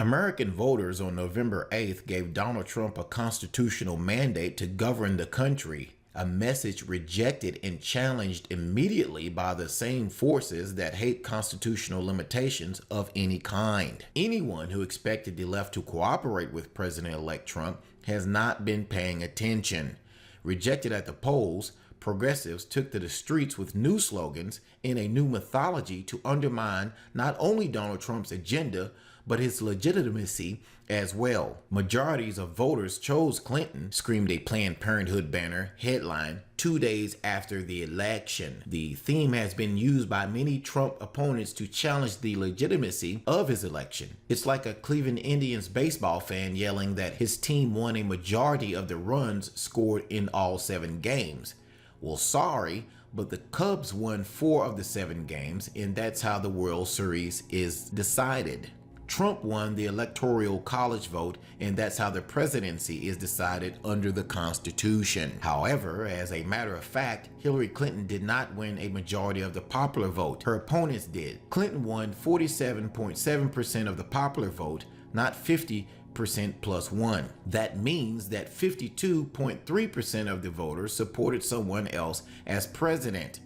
American voters on November 8th gave Donald Trump a constitutional mandate to govern the country, a message rejected and challenged immediately by the same forces that hate constitutional limitations of any kind. Anyone who expected the left to cooperate with President-elect Trump has not been paying attention. Rejected at the polls, progressives took to the streets with new slogans and a new mythology to undermine not only Donald Trump's agenda, but his legitimacy as well. Majorities of voters chose Clinton, screamed a Planned Parenthood banner headline 2 days after the election. The theme has been used by many Trump opponents to challenge the legitimacy of his election. It's like a Cleveland Indians baseball fan yelling that his team won a majority of the runs scored in all 7 games. Well, sorry, but the Cubs won 4 of the 7 games, and that's how the World Series is decided. Trump won the Electoral College vote, and that's how the presidency is decided under the Constitution. However, as a matter of fact, Hillary Clinton did not win a majority of the popular vote. Her opponents did. Clinton won 47.7% of the popular vote, not 50% plus 1. That means that 52.3% of the voters supported someone else as president.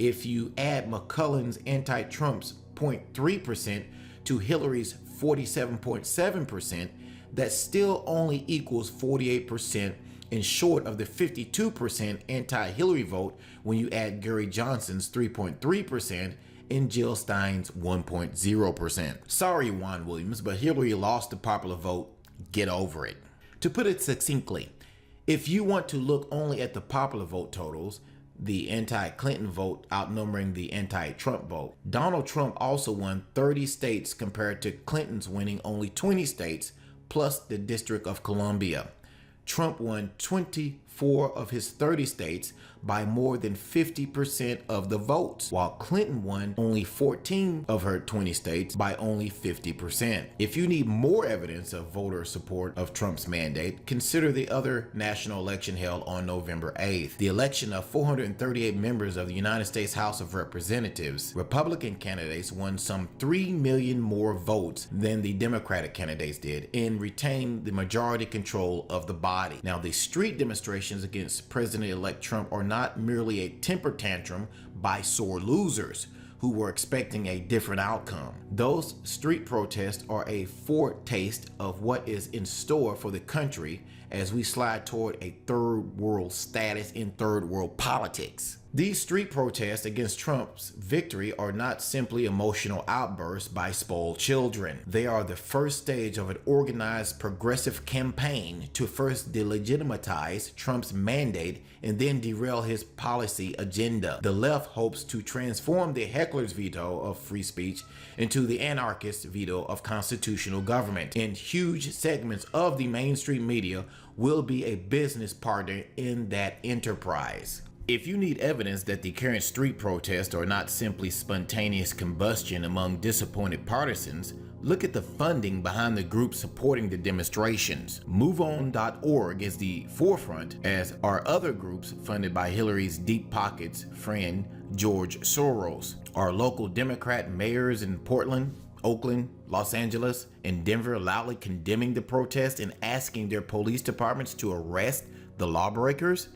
If you add McClellan's anti-Trump's 0.3% to Hillary's 47.7%, that still only equals 48% and short of the 52% anti-Hillary vote when you add Gary Johnson's 3.3% and Jill Stein's 1.0%. Sorry, Juan Williams, but Hillary lost the popular vote. Get over it. To put it succinctly, if you want to look only at the popular vote totals, the anti-Clinton vote outnumbering the anti-Trump vote, Donald Trump also won 30 states compared to Clinton's winning only 20 states, plus the District of Columbia. Trump won 24 of his 30 states by more than 50% of the votes, while Clinton won only 14 of her 20 states by only 50%. If you need more evidence of voter support of Trump's mandate, consider the other national election held on November 8th, the election of 438 members of the United States House of Representatives. Republican candidates won some 3 million more votes than the Democratic candidates did and retained the majority control of the body. Now, the street demonstrations against President-elect Trump are not merely a temper tantrum by sore losers who were expecting a different outcome. Those street protests are a foretaste of what is in store for the country as we slide toward a third world status in third world politics. These street protests against Trump's victory are not simply emotional outbursts by spoiled children. They are the first stage of an organized progressive campaign to first delegitimize Trump's mandate and then derail his policy agenda. The left hopes to transform the heckler's veto of free speech into the anarchist veto of constitutional government, and huge segments of the mainstream media will be a business partner in that enterprise. If you need evidence that the current street protests are not simply spontaneous combustion among disappointed partisans, look at the funding behind the groups supporting the demonstrations. MoveOn.org is the forefront, as are other groups funded by Hillary's deep pockets friend George Soros. Are local Democrat mayors in Portland, Oakland, Los Angeles, and Denver loudly condemning the protest and asking their police departments to arrest the lawbreakers?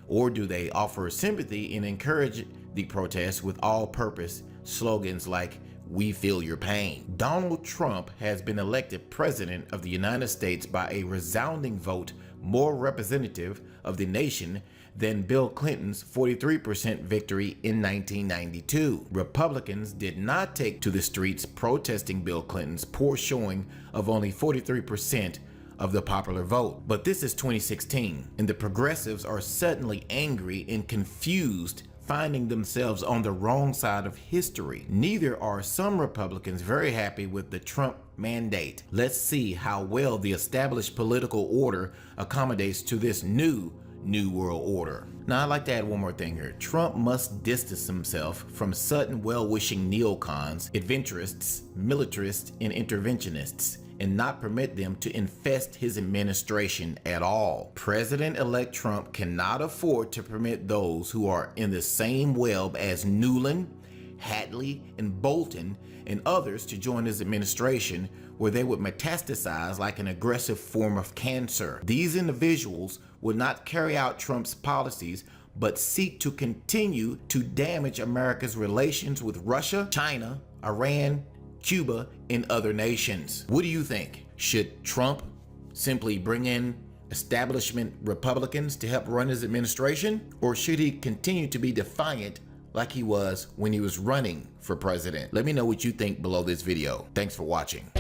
Or do they offer sympathy and encourage the protests with all-purpose slogans like, "We feel your pain"? Donald Trump has been elected president of the United States by a resounding vote more representative of the nation than Bill Clinton's 43% victory in 1992. Republicans did not take to the streets protesting Bill Clinton's poor showing of only 43% of the popular vote. But this is 2016, and the progressives are suddenly angry and confused, finding themselves on the wrong side of history. Neither are some Republicans very happy with the Trump mandate. Let's see how well the established political order accommodates to this new world order. Now, I'd like to add one more thing here. Trump must distance himself from sudden well-wishing neocons, adventurists, militarists, and interventionists, and not permit them to infest his administration at all. President-elect Trump cannot afford to permit those who are in the same web as Newland, Hadley, and Bolton, and others to join his administration, where they would metastasize like an aggressive form of cancer. These individuals would not carry out Trump's policies, but seek to continue to damage America's relations with Russia, China, Iran, Cuba, and other nations. What do you think? Should Trump simply bring in establishment Republicans to help run his administration? Or should he continue to be defiant like he was when he was running for president? Let me know what you think below this video. Thanks for watching.